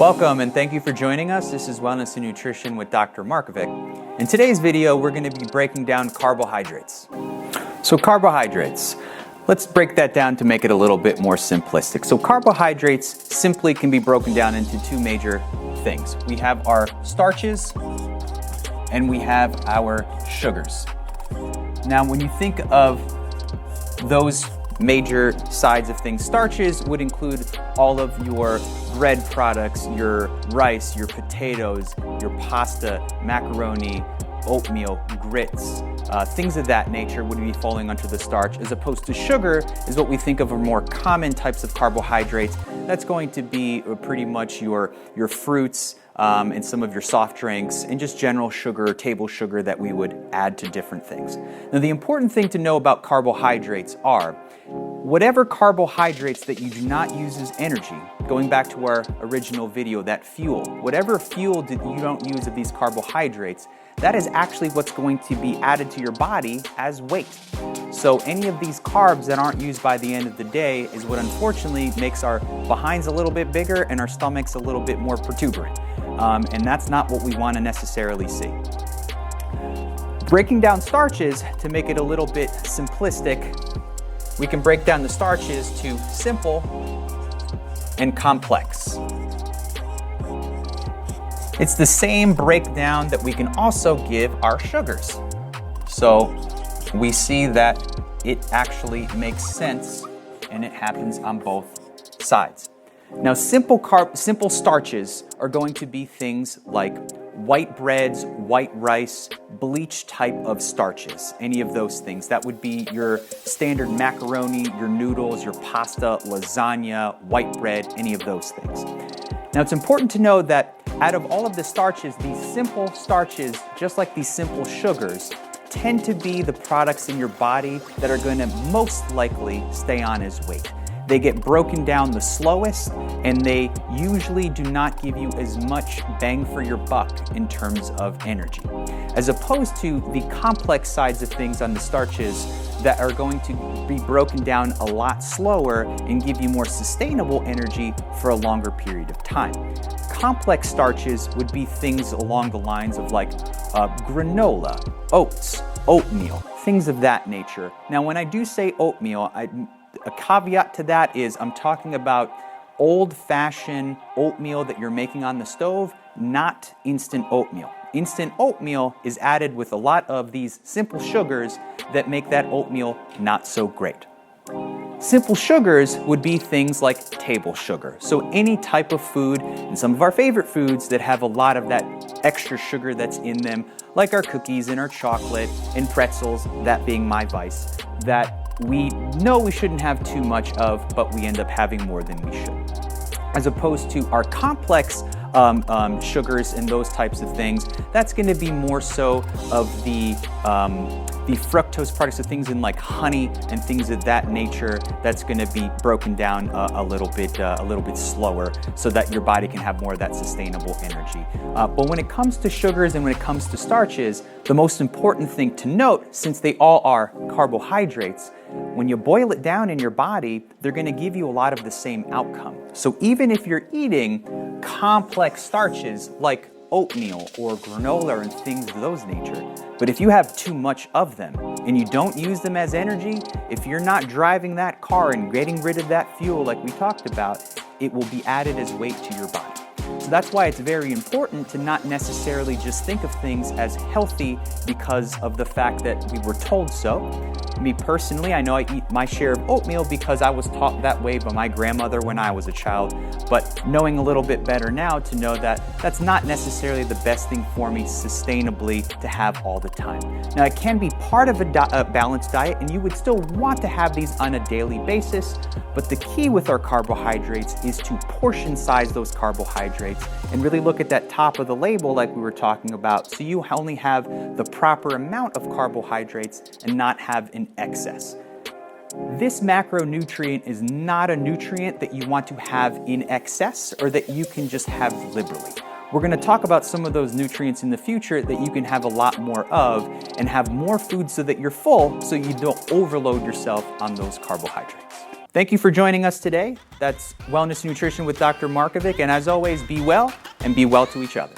Welcome and thank you for joining us. This is Wellness and Nutrition with Dr. Markovic. In today's video, we're going to be breaking down carbohydrates. So carbohydrates, let's break that down to make it a little bit more simplistic. So carbohydrates simply can be broken down into two major things. We have our starches and we have our sugars. Now, when you think of those major sides of things, starches would include all of your bread products, your rice, your potatoes, your pasta, macaroni, oatmeal, grits, things of that nature would be falling under the starch, as opposed to sugar is what we think of are more common types of carbohydrates. That's going to be pretty much your fruits and some of your soft drinks and just general sugar or table sugar that we would add to different things. Now, the important thing to know about carbohydrates are whatever carbohydrates that you do not use as energy, going back to our original video, that fuel, whatever fuel that you don't use of these carbohydrates, that is actually what's going to be added to your body as weight. So any of these carbs that aren't used by the end of the day is what unfortunately makes our behinds a little bit bigger and our stomachs a little bit more protuberant. And that's not what we want to necessarily see. Breaking down starches, to make it a little bit simplistic, we can break down the starches to simple and complex. It's the same breakdown that we can also give our sugars. So we see that it actually makes sense and it happens on both sides. Now, simple starches are going to be things like white breads, white rice, bleach type of starches, any of those things. That would be your standard macaroni, your noodles, your pasta, lasagna, white bread, any of those things. Now, it's important to know that out of all of the starches, these simple starches, just like these simple sugars, tend to be the products in your body that are going to most likely stay on as weight. They get broken down the slowest, and they usually do not give you as much bang for your buck in terms of energy, as opposed to the complex sides of things on the starches that are going to be broken down a lot slower and give you more sustainable energy for a longer period of time. Complex starches would be things along the lines of like granola, oats, oatmeal, things of that nature. Now, when I do say oatmeal, a caveat to that is I'm talking about old-fashioned oatmeal that you're making on the stove, not instant oatmeal. Instant oatmeal is added with a lot of these simple sugars that make that oatmeal not so great. Simple sugars would be things like table sugar. So any type of food, and some of our favorite foods that have a lot of that extra sugar that's in them, like our cookies and our chocolate and pretzels, that being my vice, that we know we shouldn't have too much of, but we end up having more than we should. As opposed to our complex sugars and those types of things, that's going to be more so of the fructose products, of things in like honey and things of that nature. That's going to be broken down a little bit slower, so that your body can have more of that sustainable energy. But when it comes to sugars and when it comes to starches, the most important thing to note, since they all are carbohydrates, when you boil it down in your body, they're going to give you a lot of the same outcome. So even if you're eating complex starches like oatmeal or granola and things of those nature, but if you have too much of them and you don't use them as energy, if you're not driving that car and getting rid of that fuel like we talked about, it will be added as weight to your body. So that's why it's very important to not necessarily just think of things as healthy because of the fact that we were told so. Me personally, I know I eat my share of oatmeal because I was taught that way by my grandmother when I was a child, but knowing a little bit better now to know that that's not necessarily the best thing for me sustainably to have all the time. Now, it can be part of a balanced diet, and you would still want to have these on a daily basis, but the key with our carbohydrates is to portion size those carbohydrates and really look at that top of the label like we were talking about, so you only have the proper amount of carbohydrates and not have an excess. This macronutrient is not a nutrient that you want to have in excess or that you can just have liberally. We're going to talk about some of those nutrients in the future that you can have a lot more of and have more food so that you're full, so you don't overload yourself on those carbohydrates. Thank you for joining us today. That's Wellness and Nutrition with Dr. Markovic. And as always, be well and be well to each other.